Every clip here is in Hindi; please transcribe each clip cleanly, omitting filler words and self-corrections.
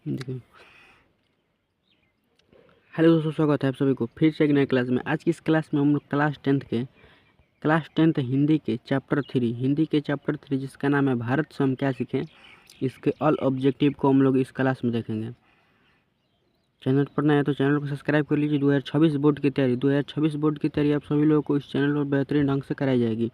देखिए, हेलो दोस्तों, स्वागत है आप सभी को फिर से एक नए क्लास में। आज की इस क्लास में हम लोग क्लास टेंथ हिंदी के चैप्टर 3 जिसका नाम है भारत से हम क्या सीखें, इसके ऑल ऑब्जेक्टिव को हम लोग इस क्लास में देखेंगे। चैनल पर नया है तो चैनल को सब्सक्राइब कर लीजिए। 2026 बोर्ड की तैयारी आप सभी लोगों को इस चैनल पर बेहतरीन ढंग से कराई जाएगी,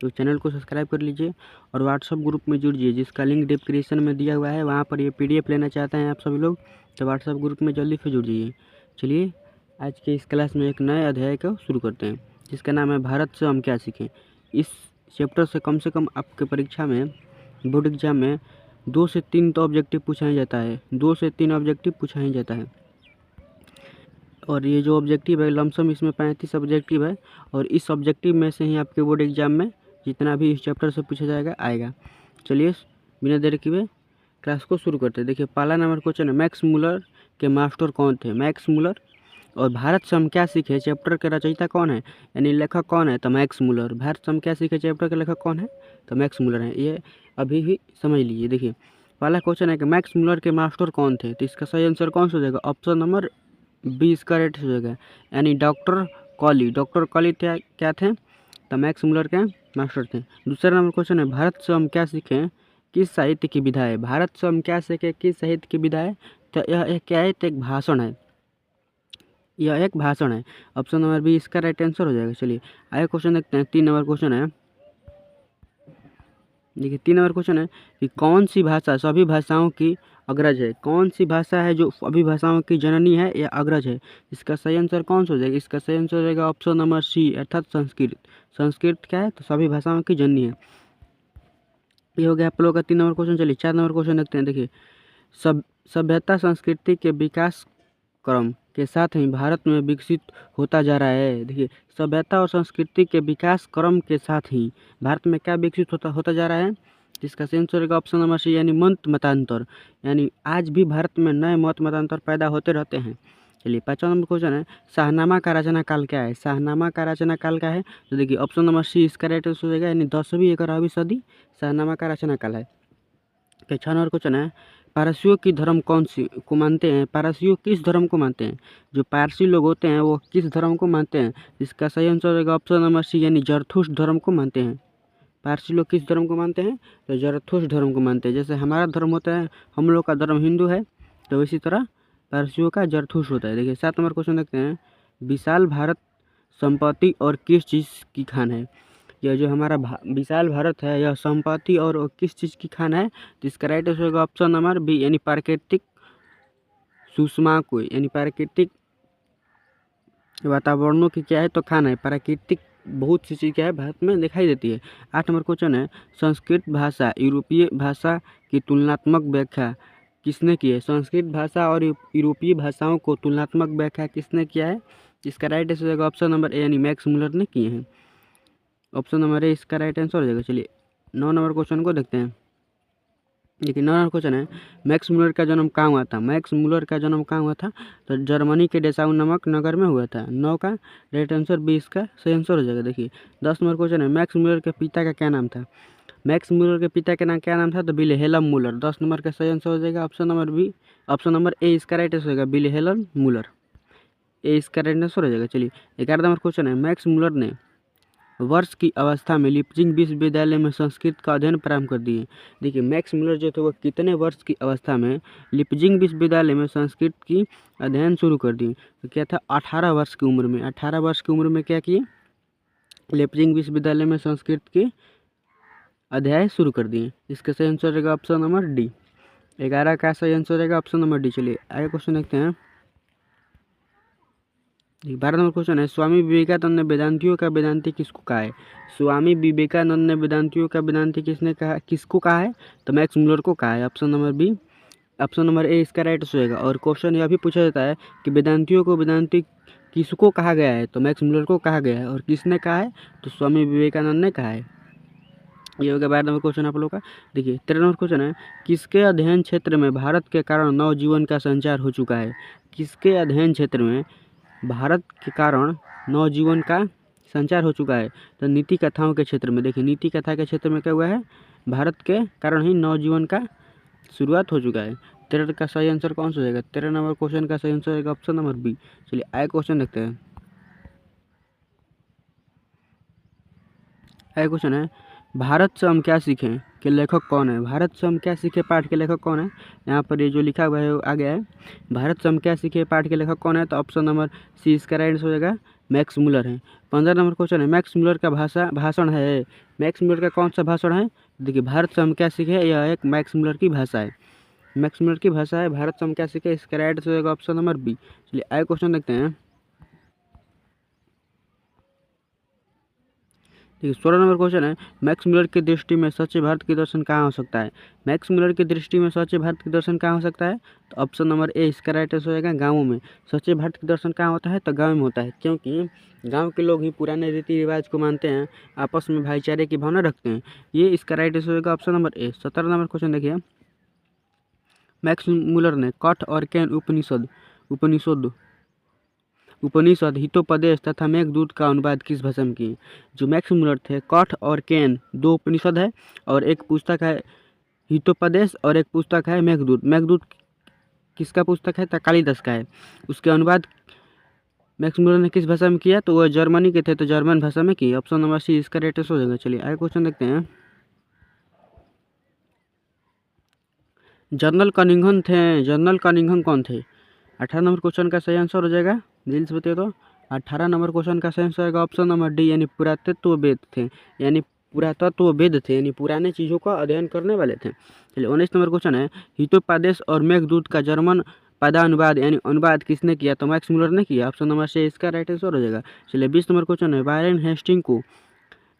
तो चैनल को सब्सक्राइब कर लीजिए और व्हाट्सअप ग्रुप में जुड़िए जिसका लिंक डिस्क्रिप्शन में दिया हुआ है। वहाँ पर ये PDF लेना चाहते हैं आप सभी लोग तो व्हाट्सअप ग्रुप में जल्दी से जुड़ जाइए। चलिए आज के इस क्लास में एक नए अध्याय को शुरू करते हैं जिसका नाम है भारत से हम क्या सीखें। इस चैप्टर से कम आपके परीक्षा में, बोर्ड एग्जाम में 2 से 3 तो ऑब्जेक्टिव पूछा ही जाता है, 2 से 3 ऑब्जेक्टिव पूछा ही जाता है। और ये जो ऑब्जेक्टिव है लमसम इसमें 35 ऑब्जेक्टिव है और इस ऑब्जेक्टिव में से ही आपके बोर्ड एग्जाम में जितना भी इस चैप्टर से पूछा जाएगा आएगा। चलिए बिना देर किए क्लास को शुरू करते हैं। देखिए पहला नंबर क्वेश्चन है, मैक्स मूलर के मास्टर कौन थे? Max Muller. और भारत से हम क्या सीखे चैप्टर के रचयिता कौन है, यानी लेखक कौन है? तो मैक्स मूलर। भारत से हम क्या सीखे चैप्टर के लेखक कौन है? तो मैक्स मूलर है। ये अभी ही समझ लीजिए। देखिए पहला क्वेश्चन है कि मैक्स मूलर के मास्टर कौन थे, तो इसका सही आंसर कौन सा हो जाएगा? ऑप्शन नंबर बी इसका राइट हो जाएगा, यानी डॉक्टर कॉली। डॉक्टर कॉली क्या थे? तो मैक्स मूलर के मास्टर थे। दूसरा नंबर क्वेश्चन है, भारत से हम क्या सीखें किस साहित्य की विधा है? भारत से हम क्या सीखें किस साहित्य की विधा है? तो यह एक क्या है? तो एक भाषण है, यह एक भाषण है। ऑप्शन नंबर बी इसका राइट आंसर हो जाएगा। चलिए आगे क्वेश्चन देखते हैं। 3 नंबर क्वेश्चन है। देखिए 3 नंबर क्वेश्चन है कि कौन सी भाषा सभी भाषाओं की अग्रज है? कौन सी भाषा है जो सभी भाषाओं की जननी है या अग्रज है? इसका सही आंसर कौन सा हो जाएगा? इसका सही आंसर हो जाएगा ऑप्शन नंबर सी अर्थात संस्कृत। संस्कृत क्या है? तो सभी भाषाओं की जननी है। ये हो गया आप लोगों का 3 नंबर क्वेश्चन। चलिए 4 नंबर क्वेश्चन देखते हैं। देखिए सभ्यता संस्कृति के विकास क्रम के साथ ही भारत में विकसित होता जा रहा है। देखिए सभ्यता और संस्कृति के विकास क्रम के साथ ही भारत में क्या विकसित होता जा रहा है? इसका सही आंसर होगा ऑप्शन नंबर सी, यानी मत मतांतर। यानी आज भी भारत में नए मत मतांतर पैदा होते रहते हैं। चलिए 5वां नंबर क्वेश्चन है, शाहनामा का रचना काल क्या है? शाहनामा का रचना काल क्या है? तो देखिए ऑप्शन नंबर सी इसका राइट आंसर हो जाएगा, यानी 10वीं 11वीं सदी शाहनामा का रचना काल है। 6 नंबर क्वेश्चन है, पारसियों की धर्म कौन सी को मानते हैं? पारसियों किस धर्म को मानते हैं? जो पारसी लोग होते हैं वो किस धर्म को मानते हैं? इसका सही आंसर होगा ऑप्शन नंबर सी, यानी जरथुस्ट धर्म को मानते हैं। पारसी लोग किस धर्म को मानते हैं? तो जरथुस्ट धर्म को मानते हैं। जैसे हमारा धर्म होता है, हम लोग का धर्म हिंदू है, तो इसी तरह पारसियों का जरथुस्ट होता है। देखिए 7 नंबर क्वेश्चन देखते हैं, विशाल भारत संपत्ति और किस चीज़ की खान है? यह जो हमारा विशाल भारत है यह संपत्ति और किस चीज़ की खान है? तो इसका राइट आंसर होगा ऑप्शन नंबर बी, यानी प्राकृतिक सुषमा को, यानी प्राकृतिक वातावरणों की क्या है? तो खान है। प्राकृतिक बहुत सी चीज़ क्या है भारत में दिखाई देती है। 8 नंबर क्वेश्चन है, संस्कृत भाषा यूरोपीय भाषा की तुलनात्मक व्याख्या किसने की है? संस्कृत भाषा और यूरोपीय भाषाओं को तुलनात्मक व्याख्या किसने किया है? इसका राइट आंसर होगा ऑप्शन नंबर ए, यानी मैक्स मूलर ने किए हैं। ऑप्शन नंबर ए इसका राइट आंसर हो जाएगा। चलिए 9 नंबर क्वेश्चन को देखते हैं। देखिए 9 नंबर क्वेश्चन है, मैक्स मूलर का जन्म कहाँ हुआ था? मैक्स मूलर का जन्म कहाँ हुआ था? तो जर्मनी के डेसाउ नामक नगर में हुआ था। 9 का राइट आंसर बी इसका सही आंसर हो जाएगा। देखिए 10 नंबर क्वेश्चन है, मैक्स मूलर के पिता का क्या नाम था? मैक्स मूलर के पिता का नाम क्या नाम था? तो विल्हेल्म मूलर। 10 नंबर का सही आंसर हो जाएगा option number B, option number A इसका राइट आंसर होगा विल्हेल्म मूलर। ए इसका राइट आंसर हो जाएगा। चलिए 11 नंबर क्वेश्चन है, मैक्स मूलर ने वर्ष की अवस्था में लिपजिंग विश्वविद्यालय में संस्कृत का अध्ययन प्रारंभ कर दिए। देखिए मैक्स मूलर जो थे वो कितने वर्ष की अवस्था में लिपजिंग विश्वविद्यालय में संस्कृत की अध्ययन शुरू कर दिए? तो क्या था? 18 वर्ष की उम्र में। 18 वर्ष की उम्र में क्या किए? लिपजिंग विश्वविद्यालय में संस्कृत के अध्याय शुरू कर दिए। इसका सही आंसर रहेगा ऑप्शन नंबर डी। 11 का सही आंसर रहेगा ऑप्शन नंबर डी। चलिए आगे क्वेश्चन देखते हैं। 12 नंबर क्वेश्चन है, स्वामी विवेकानंद ने वेदांतियों का वेदांती किसको कहा है? स्वामी विवेकानंद ने वेदांतियों का वेदांती किसको कहा है? तो मैक्स मूलर को कहा है। Option number B, option number A इसका राइट आंसर होगा। और क्वेश्चन यह भी पूछा जाता है कि वेदांतियों को वेदांती किसको कहा गया है? तो मैक्स मूलर को कहा गया है। और किसने कहा है? तो स्वामी विवेकानंद ने कहा है। ये हो गया 12 नंबर क्वेश्चन आप लोग का। देखिए 13 नंबर क्वेश्चन है, किसके अध्ययन क्षेत्र में भारत के कारण नवजीवन का संचार हो चुका है? किसके अध्ययन क्षेत्र में भारत के कारण नवजीवन का संचार हो चुका है? तो नीति कथाओं के क्षेत्र में। देखिए नीति कथा के क्षेत्र में क्या हुआ है? भारत के कारण ही नवजीवन का शुरुआत हो चुका है। 13 का सही आंसर कौन सा हो जाएगा? 13 नंबर क्वेश्चन का सही आंसर होगा ऑप्शन नंबर बी। चलिए आगे क्वेश्चन देखते हैं। आगे क्वेश्चन है, भारत से हम क्या सीखें के लेखक कौन है? भारत से हम क्या सीखे पाठ के लेखक कौन है? यहाँ पर ये जो लिखा हुआ है वो आ गया है, भारत से हम क्या सीखे पाठ के लेखक कौन है? तो ऑप्शन नंबर सी इसका राइट आंसर हो जाएगा, मैक्स मुलर है। 15 नंबर क्वेश्चन है, मैक्स मुलर का भाषण है। मैक्स मुलर का कौन सा भाषण है? देखिए, भारत से हम क्या सीखे, यह एक मैक्स मुलर की भाषा है। मैक्स मुलर की भाषा है, भारत से हम क्या सीखे, इसका राइट आंसर हो जाएगा ऑप्शन नंबर बी। चलिए आगे क्वेश्चन देखते हैं। देखिए 16 नंबर क्वेश्चन है, मैक्स मुलर की दृष्टि में सच्चे भारत के दर्शन कहाँ हो सकता है? मैक्स मुलर की दृष्टि में सच्चे भारत के दर्शन कहाँ हो सकता है? तो ऑप्शन नंबर ए इसका राइट आंसर हो जाएगा, गाँवों में। सच्चे भारत के दर्शन कहाँ होता है? तो गाँव में होता है, क्योंकि गाँव के लोग ही पुराने रीति रिवाज को मानते हैं, आपस में भाईचारे की भावना रखते हैं। ये इसका राइट आंसर होगा ऑप्शन नंबर ए। 17 नंबर क्वेश्चन देखिए, मैक्स मुलर ने कठ और कैन उपनिषद हितोपदेश तथा मेघदूत का अनुवाद किस भाषा में किए? जो मैक्स मुलर थे, कठ और कैन दो उपनिषद है, और एक पुस्तक है हितोपदेश और एक पुस्तक है मेघदूत। मेघदूत किसका पुस्तक है? तो कालिदास का है। उसके अनुवाद मैक्स मुलर ने किस भाषा में किया? तो वह जर्मनी के थे, तो जर्मन भाषा में किए। ऑप्शन नंबर सी इसका राइट आंसर हो जाएगा। चलिए आगे क्वेश्चन देखते हैं। जनरल कनिंघम कौन थे? 18 नंबर क्वेश्चन का सही आंसर हो जाएगा, दिल से बताइए तो 18 नंबर क्वेश्चन का सही आंसर होगा ऑप्शन नंबर डी, यानी पुरातत्ववेद थे। यानी पुरातत्ववेद थे, यानी पुराने चीज़ों का अध्ययन करने वाले थे। चलिए 19 नंबर क्वेश्चन है, हितोपदेश और मेघदूत का जर्मन पदानुवाद यानी अनुवाद किसने किया? तो मैक्स मुलर ने किया। ऑप्शन नंबर से इसका राइट आंसर हो जाएगा। चलिए 20 नंबर क्वेश्चन है, वारेन हेस्टिंग को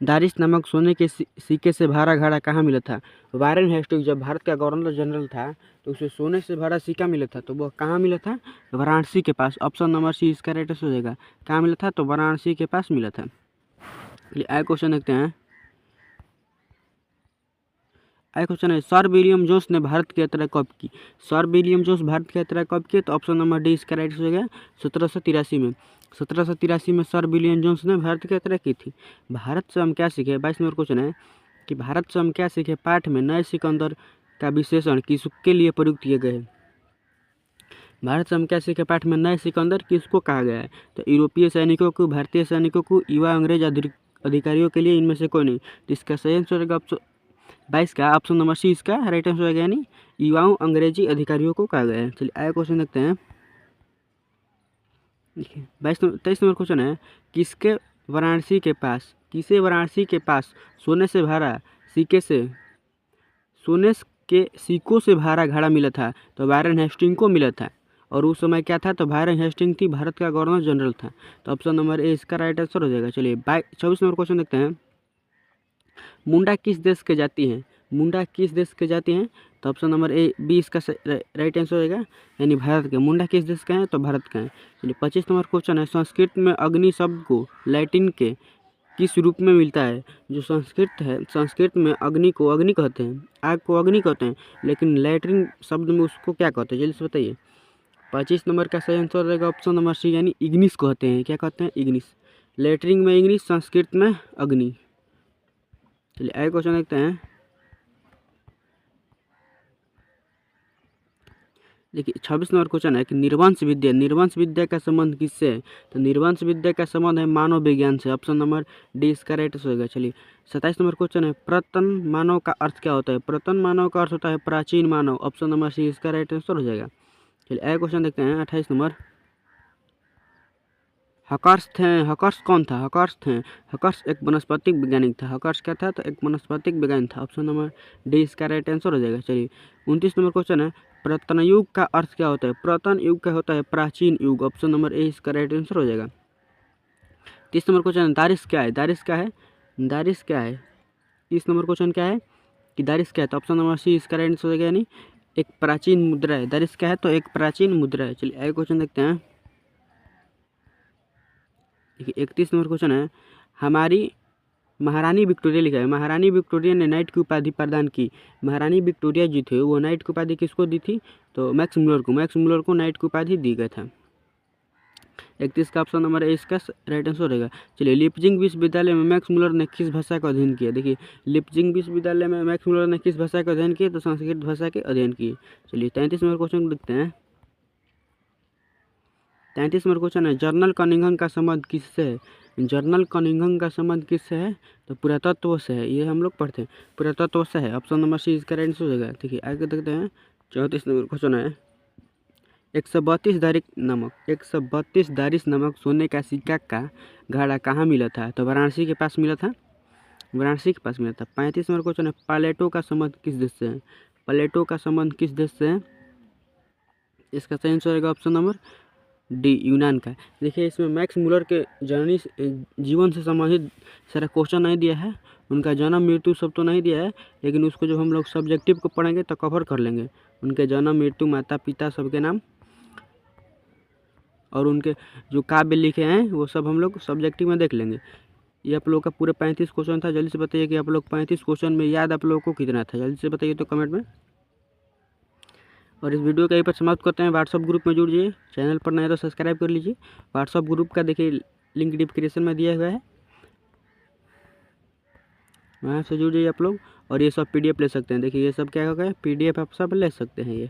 दारिस नामक सोने के सिक्के से भरा घड़ा कहाँ मिला था? वारेन हेस्टिंग जब भारत का गवर्नर जनरल था, तो उसे सोने से भरा सिक्का मिला था, तो वह कहाँ मिला था? वाराणसी के पास। ऑप्शन नंबर सी इसका राइट आंसर हो जाएगा। कहाँ मिला था? तो वाराणसी के पास मिला था। चलिए आगे क्वेश्चन देखते हैं। आगे क्वेश्चन है, सर विलियम जोन्स ने भारत की यात्रा कब की? सर विलियम जोन्स भारत की यात्रा कब की? तो ऑप्शन नंबर डी इसका राइट आंसर हो गया 1783 में। 1783 में सर विलियम जोन्स ने भारत की यात्रा की थी। भारत से हम क्या सीखे? 22 नंबर क्वेश्चन है कि भारत से हम क्या सीखे पाठ में नए सिकंदर का विशेषण किसके लिए प्रयुक्त किए गए हैं? भारत से हम क्या सीखे पाठ में नए सिकंदर किसको कहा गया है? तो यूरोपीय सैनिकों को, भारतीय सैनिकों को, युवा अंग्रेज अधिकारियों के लिए, इनमें से कोई नहीं। तो इसका सही आंसर होगा 22 का ऑप्शन नंबर सी इसका राइट आंसर होगा, यानी युवाओं अंग्रेजी अधिकारियों को कहा गया है। चलिए आगे क्वेश्चन देखते हैं। देखिए 23 नंबर क्वेश्चन है, किसे वाराणसी के पास सोने के सिक्कों से भरा घड़ा मिला था? तो वारेन हेस्टिंग को मिला था, और उस समय क्या था? तो वारेन हेस्टिंग थी, भारत का गवर्नर जनरल था। तो ऑप्शन नंबर ए इसका राइट आंसर हो जाएगा। चलिए 24 नंबर क्वेश्चन देखते हैं, मुंडा किस देश के जाति हैं? मुंडा किस देश के जाति हैं? तो ऑप्शन नंबर ए बी इसका राइट आंसर होगा, यानी भारत के। मुंडा किस देश का है? तो भारत का है। चलिए 25 नंबर क्वेश्चन है, संस्कृत में अग्नि शब्द को लैटिन के किस रूप में मिलता है? जो संस्कृत है, संस्कृत में अग्नि को अग्नि कहते हैं, आग को अग्नि कहते हैं, लेकिन लैटिन शब्द में उसको क्या कहते हैं? जल्दी से बताइए। 25 नंबर का सही आंसर रहेगा ऑप्शन नंबर सी, यानी इग्निस कहते हैं। क्या कहते हैं? इग्निस। लैटिन में इग्निस, संस्कृत में अग्नि। चलिए आगे क्वेश्चन देखते हैं। देखिए 26 नंबर क्वेश्चन है कि निर्वंश विद्या का संबंध किससे है? तो निर्वंश विद्या का संबंध है मानव विज्ञान से। ऑप्शन नंबर डी इसका राइट आंसर होगा। चलिए 27 नंबर क्वेश्चन है, प्रतन मानव का अर्थ क्या होता है? प्रतन मानव का अर्थ होता है प्राचीन मानव। ऑप्शन नंबर सी इसका राइट आंसर हो जाएगा। चलिए आगे क्वेश्चन देखते हैं। 28 नंबर, हकर्स कौन था? हकर्स एक वनस्पतिक वैज्ञानिक था। हकर्स क्या था? तो एक वनस्पतिक वैज्ञानिक था। ऑप्शन नंबर डी इसका राइट आंसर हो जाएगा। चलिए 29 नंबर क्वेश्चन है, प्रतन युग का अर्थ क्या होता है? प्रतन युग का होता है प्राचीन युग। ऑप्शन नंबर ए इसका राइट आंसर हो जाएगा। 30 नंबर क्वेश्चन है, दारिश क्या है? 30 नंबर क्वेश्चन क्या है कि दारिश क्या है? तो ऑप्शन नंबर सी इसका राइट आंसर हो जाएगा, यानी एक प्राचीन मुद्रा है। दारिश क्या है? तो एक प्राचीन मुद्रा है। चलिए आगे क्वेश्चन देखते हैं। देखिए 31 नंबर क्वेश्चन है, हमारी महारानी विक्टोरिया लिखा है, महारानी विक्टोरिया ने नाइट की उपाधि प्रदान की। महारानी विक्टोरिया जी थे, वो नाइट की उपाधि किसको दी थी? तो मैक्स मुलर को नाइट की उपाधि दी गई था। 31 का ऑप्शन नंबर ए इसका राइट आंसर रहेगा। चलिए, लिपजिंग विश्वविद्यालय में मैक्स मुलर ने किस भाषा का अध्ययन किया? देखिए, लिपजिंग विश्वविद्यालय में मैक्स मुलर ने किस भाषा का अध्ययन किया? तो संस्कृत भाषा के अध्ययन किए। चलिए, 33 नंबर क्वेश्चन देखते हैं। 33 नंबर क्वेश्चन है, जर्नल कनिंघम का संबंध किससे है? जर्नल कनिंघम का संबंध किससे है? तो पुरातत्व से है। ये हम लोग पढ़ते हैं, पुरातत्व से है। ऑप्शन नंबर सी इसका राइट आंसर हो जाएगा। देखिए, आगे देखते हैं। 34 नंबर क्वेश्चन है, 132 दारिश नमक सोने का सिक्का का घड़ा कहाँ मिला था? तो वाराणसी के पास मिला था, वाराणसी के पास मिला था। 35 नंबर क्वेश्चन है, प्लेटो का संबंध किस देश से है? प्लेटो का संबंध किस देश से है? इसका सही आंसर रहेगा ऑप्शन नंबर डी, यूनान का। देखिए, इसमें मैक्स मुलर के जननी जीवन से संबंधित सारा क्वेश्चन नहीं दिया है, उनका जन्म मृत्यु सब तो नहीं दिया है, लेकिन उसको जब हम लोग सब्जेक्टिव को पढ़ेंगे तो कवर कर लेंगे। उनके जन्म मृत्यु माता पिता सबके नाम और उनके जो काव्य लिखे हैं वो सब हम लोग सब्जेक्टिव में देख लेंगे। ये आप लोग का पूरे 35 क्वेश्चन था। जल्दी से बताइए कि आप लोग 35 क्वेश्चन में याद आप लोगों को कितना था? जल्दी से बताइए तो कमेंट में। और इस वीडियो का यहीं पर समाप्त करते हैं। व्हाट्सअप ग्रुप में जुड़ जाइए, चैनल पर नए तो सब्सक्राइब कर लीजिए। व्हाट्सअप ग्रुप का देखिए लिंक डिस्क्रिप्शन में दिया हुआ है, वहाँ से जुड़ जाइए आप लोग। और ये सब PDF ले सकते हैं। देखिए, ये सब क्या होगा, PDF आप सब ले सकते हैं ये।